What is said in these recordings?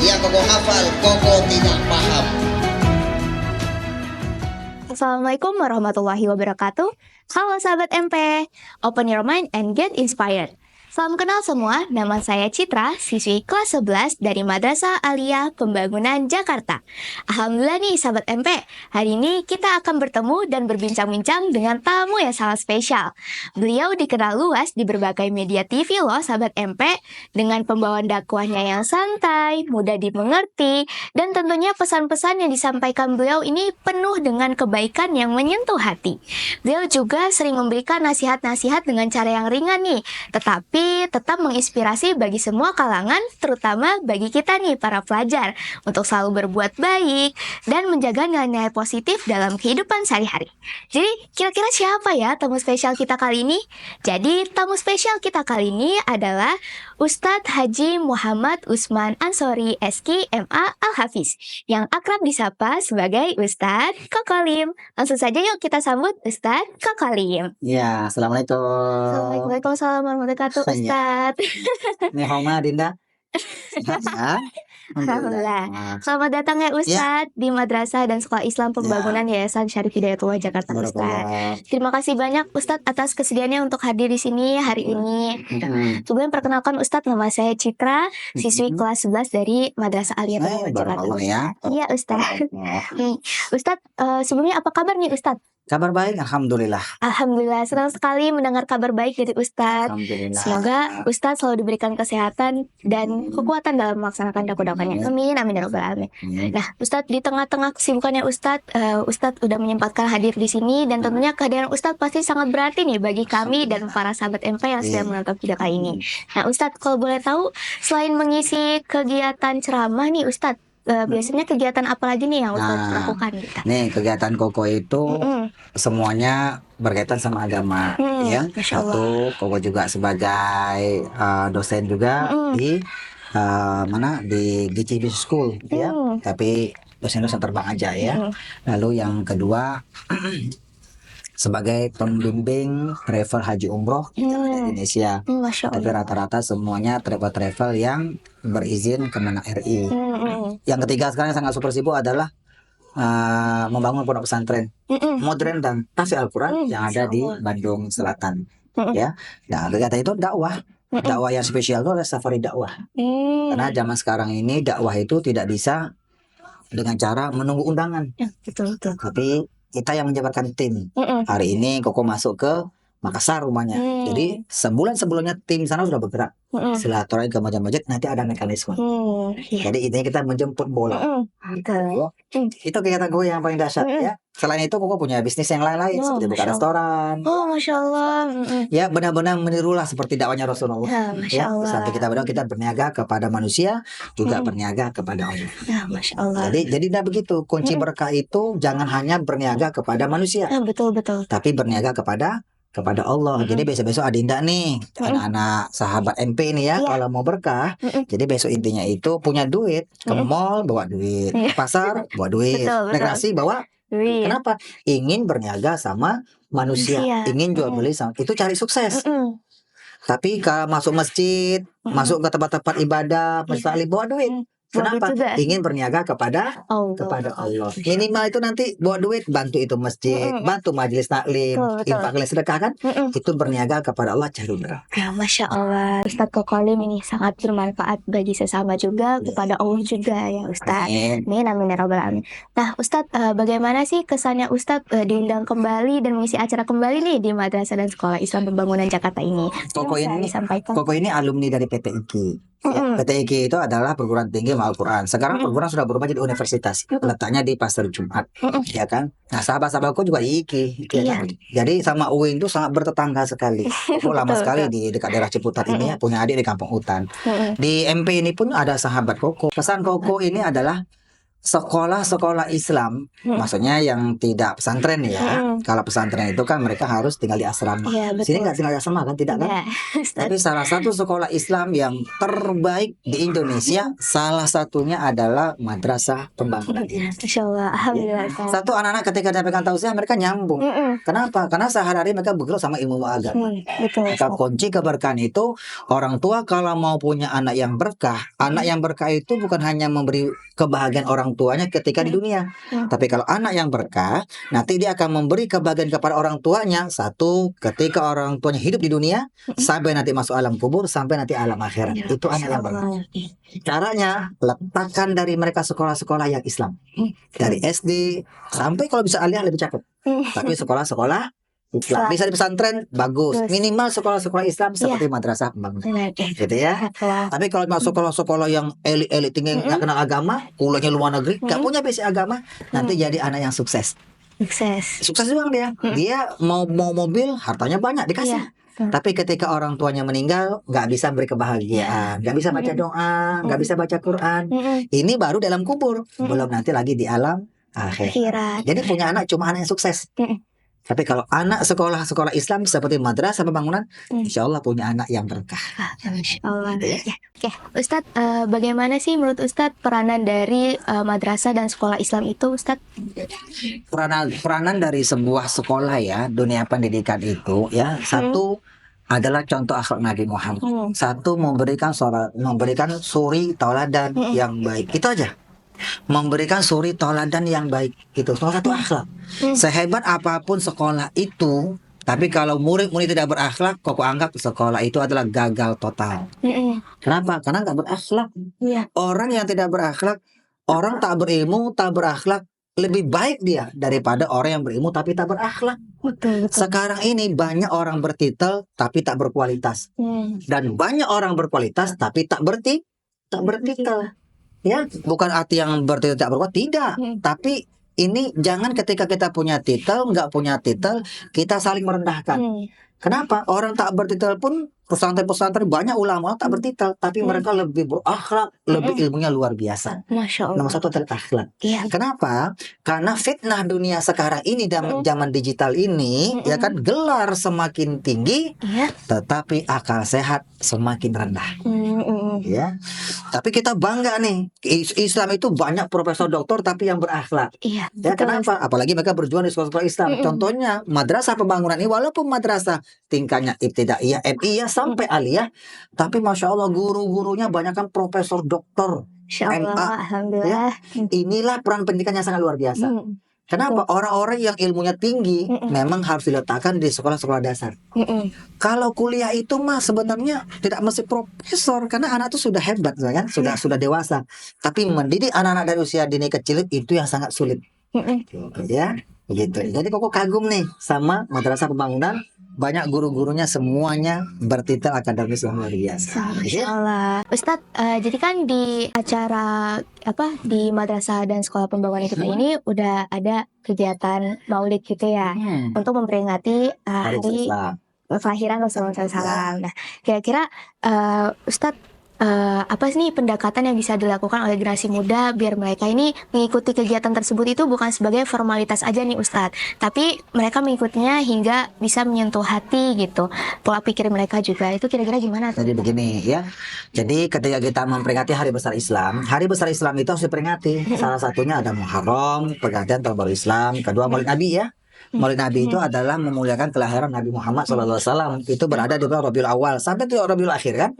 Yang Koko hafal, Koko tidak paham. Assalamualaikum warahmatullahi wabarakatuh. Halo sahabat MP, open your mind and get inspired. Salam kenal semua, nama saya Citra, siswi kelas 11 dari Madrasah Aliyah Pembangunan Jakarta. Alhamdulillah nih sahabat MP, hari ini kita akan bertemu dan berbincang-bincang dengan tamu yang sangat spesial. Beliau dikenal luas di berbagai media TV loh sahabat MP, dengan pembawaan dakwahnya yang santai, mudah dimengerti, dan tentunya pesan-pesan yang disampaikan beliau ini penuh dengan kebaikan yang menyentuh hati. Beliau juga sering memberikan nasihat-nasihat dengan cara yang ringan nih, tetapi tetap menginspirasi bagi semua kalangan, terutama bagi kita nih para pelajar, untuk selalu berbuat baik dan menjaga nilai-nilai positif dalam kehidupan sehari-hari. Jadi kira-kira siapa ya tamu spesial kita kali ini? Jadi tamu spesial kita kali ini adalah Ustadz Haji Muhammad Usman Ansori SK MA Al-Hafiz, yang akrab disapa sebagai Ustadz Kokolim. Langsung saja yuk kita sambut Ustadz Kokolim. Ya, assalamualaikum. Waalaikumsalam warahmatullahi wabarakatuh Ustadz. Ini Homa Dinda. Ya. Alhamdulillah. Selamat datang ya Ustadz di Madrasah dan Sekolah Islam Pembangunan Yayasan Syarif Hidayatullah Jakarta Ustadz. Terima kasih banyak Ustadz atas kesediaannya untuk hadir di sini hari ini. Sebelum perkenalkan Ustadz, nama saya Citra, siswi kelas 11 dari Madrasah Aliyah Pembangunan Jakarta. Iya Ustadz. Ustadz, sebelumnya apa kabar nih Ustadz? Kabar baik, alhamdulillah. Alhamdulillah, senang sekali mendengar kabar baik dari Ustadz. Semoga Ustadz selalu diberikan kesehatan dan kekuatan dalam melaksanakan dakwah-dakwahnya. Amin, amin ya rabbal alamin. Nah, Ustadz, di tengah-tengah kesibukannya Ustadz udah menyempatkan hadir di sini, dan tentunya kehadiran Ustadz pasti sangat berarti nih bagi kami dan para sahabat MP yang sedang menonton video kali ini. Nah, Ustadz, kalau boleh tahu, selain mengisi kegiatan ceramah nih Ustadz, biasanya kegiatan apa lagi nih yang Ustadz lakukan gitu? Nih, kegiatan Koko itu semuanya berkaitan sama agama, ya. Satu, Koko juga sebagai dosen juga di di GC Business School, ya. Tapi dosen-dosen terbang aja ya. Lalu yang kedua, sebagai pembimbing travel haji umroh di Indonesia. Tapi rata-rata semuanya travel yang berizin Kemenang RI. Yang ketiga sekarang yang sangat super sibuk adalah membangun pondok pesantren modern dan tafsir Al-Quran yang ada di Bandung Selatan. Ya, nah kegiatan itu dakwah yang spesial itu adalah safari dakwah. Karena zaman sekarang ini dakwah itu tidak bisa dengan cara menunggu undangan. Betul. Tapi kita yang menjabarkan tim. Hari ini Koko masuk ke Makassar rumahnya. Jadi sebulan sebelumnya tim sana sudah bergerak. Silaturahmi ke masjid, nanti ada mekanisme. Jadi intinya kita menjemput bola. Itu kegiatan gue yang paling dahsyat ya. Selain itu Koko punya bisnis yang lain-lain seperti buka restoran. Masya Allah. Ya, benar-benar menirulah seperti dakwahnya Rasulullah. Masya Allah. Sampai kita berniaga kepada manusia, juga berniaga kepada Allah. Masya Allah. Jadi tidak begitu. Kunci berkah itu jangan hanya berniaga kepada manusia. Betul. Tapi berniaga kepada Allah. Jadi besok-besok Adinda nih, anak-anak sahabat MP nih ya, kalau mau berkah, jadi besok intinya itu punya duit, ke mall bawa duit, ke pasar bawa duit, rekreasi bawa duit. Kenapa? Ingin berniaga sama manusia, ingin jual beli sama, itu cari sukses. Tapi kalau masuk masjid, masuk ke tempat-tempat ibadah, masjid bawa duit. Kenapa? Ingin berniaga kepada Allah. Minimal itu nanti bawa duit, bantu itu masjid, bantu majelis taklim, infak sedekah kan? Itu berniaga kepada Allah, cari berkah. Ya, Masya Allah. Ustadz Kokolim ini sangat bermanfaat bagi sesama juga, kepada Allah juga ya Ustadz. Amin, amin ya rabbal alamin. Nah Ustadz, bagaimana sih kesannya Ustadz diundang kembali dan mengisi acara kembali nih di Madrasah dan Sekolah Islam Pembangunan Jakarta ini? Koko ini alumni dari PT IKI. PT IKI itu adalah perguruan tinggi Al-Quran. Sekarang perguruan sudah berubah jadi universitas. Letaknya di Pasar Jumat, ya kan? Nah, sahabat-sahabatku juga di IKI, ya kan? Jadi sama UIN itu sangat bertetangga sekali. Aku lama sekali di dekat daerah Ciputat ini ya, punya adik di Kampung Hutan. Di MP ini pun ada sahabat Koko. Pesan Koko ini adalah sekolah-sekolah Islam, maksudnya yang tidak pesantren ya. Kalau pesantren itu kan mereka harus tinggal di asrama. Iya, betul. Sini nggak tinggal di asrama kan, tidak kan? Enggak. Tapi salah satu sekolah Islam yang terbaik di Indonesia, salah satunya adalah Madrasah Pembangunan ini. Masya Allah, alhamdulillah. Satu anak-anak ketika dapatkan tausiah mereka nyambung. Kenapa? Karena sehari-hari mereka bergerak sama ilmu agama. Betul. Maka kunci keberkahan itu, orang tua kalau mau punya anak yang berkah, anak yang berkah itu bukan hanya memberi kebahagiaan orang tuanya ketika di dunia, tapi kalau anak yang berkah, nanti dia akan memberi kebahagiaan kepada orang tuanya. Satu, ketika orang tuanya hidup di dunia, sampai nanti masuk alam kubur, sampai nanti alam akhirat. Itu anak yang berkah. Caranya, letakkan dari mereka sekolah-sekolah yang Islam, dari SD sampai kalau bisa aliyah lebih cakep. Tapi sekolah-sekolah Islam. Bisa di pesantren bagus, minimal sekolah-sekolah Islam seperti Madrasah Pembangunan, gitu ya. Tapi kalau mau sekolah-sekolah yang elit-elit tinggi nggak kenal agama, kuliahnya luar negeri, nggak punya basic agama, nanti jadi anak yang sukses. Sukses doang dia. Dia mau mobil, hartanya banyak dikasih. Tapi ketika orang tuanya meninggal, nggak bisa beri kebahagiaan, nggak bisa baca doa, nggak bisa baca Quran. Ini baru dalam kubur, belum nanti lagi di alam akhirat. Jadi punya anak cuma anak yang sukses. Tapi kalau anak sekolah-sekolah Islam seperti Madrasah Pembangunan, insya Allah punya anak yang berkah. Masya Allah. Oke, Ustadz, bagaimana sih menurut Ustadz peranan dari madrasah dan sekolah Islam itu, Ustadz? Peranan dari sebuah sekolah ya, dunia pendidikan itu ya, satu adalah contoh akhlak Nabi Muhammad. Satu memberikan suri tauladan yang baik. Itu aja. Memberikan suri tauladan yang baik, itu salah satu akhlak. Sehebat apapun sekolah itu, tapi kalau murid-murid tidak berakhlak, kok anggap sekolah itu adalah gagal total. Kenapa? Karena nggak berakhlak. Orang yang tidak berakhlak, orang tak berilmu, tak berakhlak, lebih baik dia daripada orang yang berilmu tapi tak berakhlak. Betul. Sekarang ini banyak orang bertitel tapi tak berkualitas, dan banyak orang berkualitas tapi tak bertitel. Ya, bukan arti yang bertitel tak berkualitas, tidak. Tapi ini jangan ketika kita punya titel, nggak punya titel, kita saling merendahkan. Kenapa? Orang tak bertitel pun, pesantren-pesantren banyak ulama tak bertitel, tapi mereka lebih berakhlak, lebih ilmunya luar biasa. Masya Allah. Nomor satu adalah akhlak. Kenapa? Karena fitnah dunia sekarang ini, zaman digital ini, ya kan, gelar semakin tinggi, tetapi akal sehat semakin rendah. Ya, tapi kita bangga nih, Islam itu banyak profesor doktor tapi yang berakhlak. Ya, kenapa? Apalagi mereka berjuang di sekolah-sekolah Islam. Contohnya Madrasah Pembangunan ini, walaupun madrasah tingkatnya ibtidaiyah, MI sampai aliyah, tapi masya Allah guru-gurunya banyak kan profesor doktor, MA. Ya, inilah peran pendidikan yang sangat luar biasa. Kenapa? Orang-orang yang ilmunya tinggi memang harus diletakkan di sekolah-sekolah dasar. Kalau kuliah itu mah sebenarnya tidak mesti profesor, karena anak itu sudah hebat, kan? Sudah dewasa. Tapi mendidik anak-anak dari usia dini kecil itu yang sangat sulit. Ya, begitu. Jadi kok kagum nih sama Madrasah Pembangunan. Banyak guru-gurunya semuanya bertitel akademis yang luar biasa. Masya Allah. Ustadz, jadi kan di acara di madrasah dan sekolah pembangunan kita ini udah ada kegiatan maulid gitu ya, untuk memperingati hari kelahiran Rasulullah SAW. Nah, kira-kira Ustadz, apa sih nih pendekatan yang bisa dilakukan oleh generasi muda biar mereka ini mengikuti kegiatan tersebut itu bukan sebagai formalitas aja nih Ustadz, tapi mereka mengikutinya hingga bisa menyentuh hati gitu, pola pikir mereka juga. Itu kira-kira gimana? Jadi begini ya, jadi ketika kita memperingati Hari Besar Islam itu harus diperingati. Salah satunya ada Muharram, pergantian tahun baru Islam. Kedua, Maulid Nabi ya. Maulid Nabi itu adalah memuliakan kelahiran Nabi Muhammad SAW. Itu berada di bulan Rabiul Awal sampai di Rabiul Akhir kan.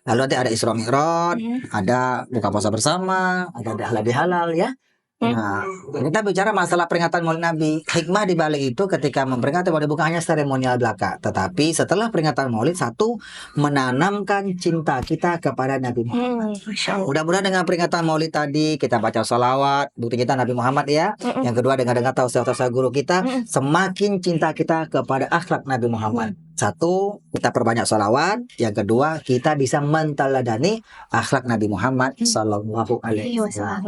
Lalu nanti ada Isra Mi'raj, ada buka puasa bersama, ada halal bihalal ya. Nah, kita bicara masalah peringatan Maulid Nabi. Hikmah di balik itu ketika memperingati Maulid bukan hanya seremonial belaka, tetapi setelah peringatan Maulid, satu, menanamkan cinta kita kepada Nabi Muhammad. Mudah-mudahan dengan peringatan Maulid tadi kita baca sholawat, bukti kita Nabi Muhammad ya. Yang kedua, dengar-dengar tausiah-tausiah guru kita, semakin cinta kita kepada akhlak Nabi Muhammad. Satu, kita perbanyak sholawat. Yang kedua, kita bisa menteladani akhlak Nabi Muhammad Sallallahu Alaihi Wasallam.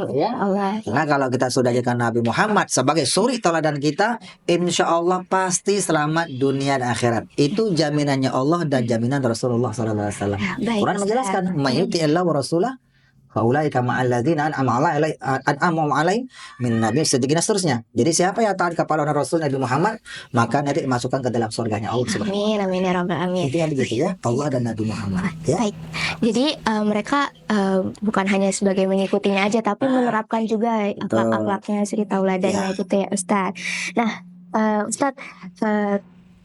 Karena kalau kita sudah jadikan Nabi Muhammad sebagai suri tauladan kita, insya Allah pasti selamat dunia dan akhirat. Itu jaminannya Allah dan jaminan Rasulullah Sallallahu Alaihi Wasallam. Quran menjelaskan, "Mayyuti Allah wa Rasulah faulaika ma'al ladzina an'ama alaihim min nabiyyin siddiqin seterusnya. Jadi siapa yang taat kepada Rasul Nabi Muhammad, maka nanti dimasukkan ke dalam surganya Allah Subhanahu wa Amin, amin ya rabbal alamin. Intinya begitu ya, Allah dan Nabi Muhammad ya. Baik. Jadi mereka bukan hanya sebagai mengikutinya aja, tapi menerapkan juga akhlak-akhlaknya, suri tauladannya gitu ya Ustadz. Nah, Ustadz,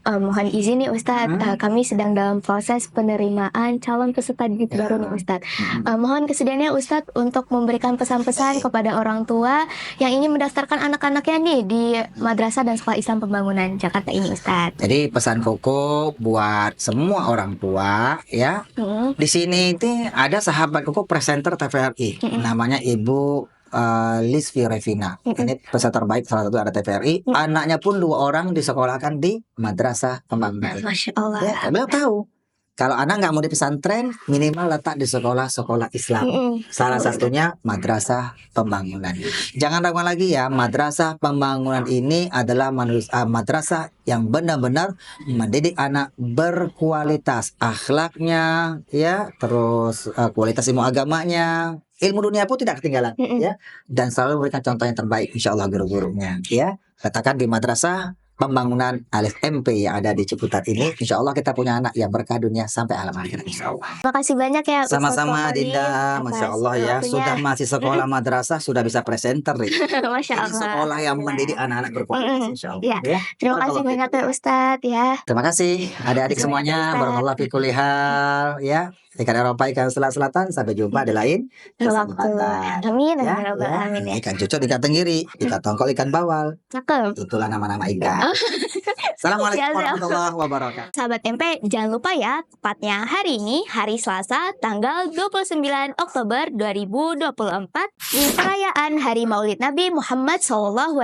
mohon izin nih Ustadz, kami sedang dalam proses penerimaan calon peserta didik baru nih Ustadz. Mohon kesediaannya Ustadz untuk memberikan pesan-pesan kepada orang tua yang ingin mendaftarkan anak-anaknya nih di Madrasah dan Sekolah Islam Pembangunan Jakarta ini Ustadz. Jadi pesan Koko buat semua orang tua ya. Di sini itu ada sahabat Koko presenter TVRI, namanya Ibu Lisfi Revina. Ini peserta terbaik salah satu ada TVRI. Anaknya pun 2 orang disekolahkan di Madrasah Pembangunan. Masya Allah. Ya, beliau tahu kalau anak nggak mau di pesantren, minimal letak di sekolah-sekolah Islam. Salah satunya Madrasah Pembangunan. Jangan ragukan lagi ya, Madrasah Pembangunan ini adalah madrasah yang benar-benar mendidik anak berkualitas akhlaknya, ya, terus kualitas ilmu agamanya, ilmu dunia pun tidak ketinggalan, ya, dan selalu memberikan contoh yang terbaik, insya Allah guru-gurunya, ya. Katakan di Madrasah Pembangunan Alif MP yang ada di Ciputat ini, insya Allah kita punya anak yang berkah dunia sampai alam akhirat, insya Allah. Terima kasih banyak ya Ustadz Sama-sama Fahri Dinda, Masya Allah ya, waktunya. sudah masih sekolah madrasah, sudah bisa presenter nih. Masya Ini Allah. sekolah yang mendidik anak-anak berkualitas, insya Allah. Ya. Ya. Terima kasih banyak ya Ustadz ya. Terima kasih adik-adik Terima kasih, semuanya. Ustaz. Barakallah fi kulli hal ya. Ikan Eropa, ikan Selat Selatan. Sampai jumpa di lain Waktu. kesempatan. Amin, Ya, amin, rabbal ya. alamin ya. Ikan cucuk, ikan tenggiri, ikan tongkol, ikan bawal. Cakep. Itulah nama-nama ikan. Assalamualaikum Ya, warahmatullahi wabarakatuh. Sahabat MP, jangan lupa ya, tepatnya hari ini, hari Selasa, tanggal 29 Oktober 2024, di perayaan Hari Maulid Nabi Muhammad SAW,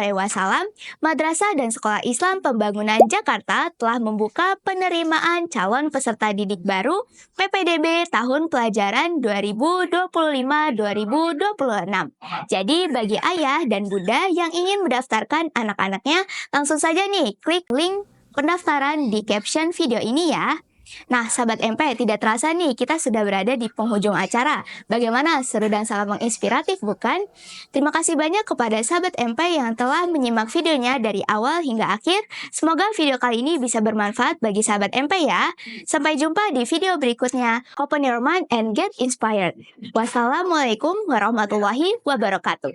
Madrasah dan Sekolah Islam Pembangunan Jakarta telah membuka penerimaan calon peserta didik baru PPDB tahun pelajaran 2025-2026. Jadi, bagi ayah dan bunda yang ingin mendaftarkan anak-anaknya, langsung saja nih, klik link pendaftaran di caption video ini ya. Nah, sahabat MP, tidak terasa nih kita sudah berada di penghujung acara. Bagaimana seru dan sangat menginspiratif, bukan? Terima kasih banyak kepada sahabat MP yang telah menyimak videonya dari awal hingga akhir. Semoga video kali ini bisa bermanfaat bagi sahabat MP ya. Sampai jumpa di video berikutnya. Open your mind and get inspired. Wassalamualaikum warahmatullahi wabarakatuh.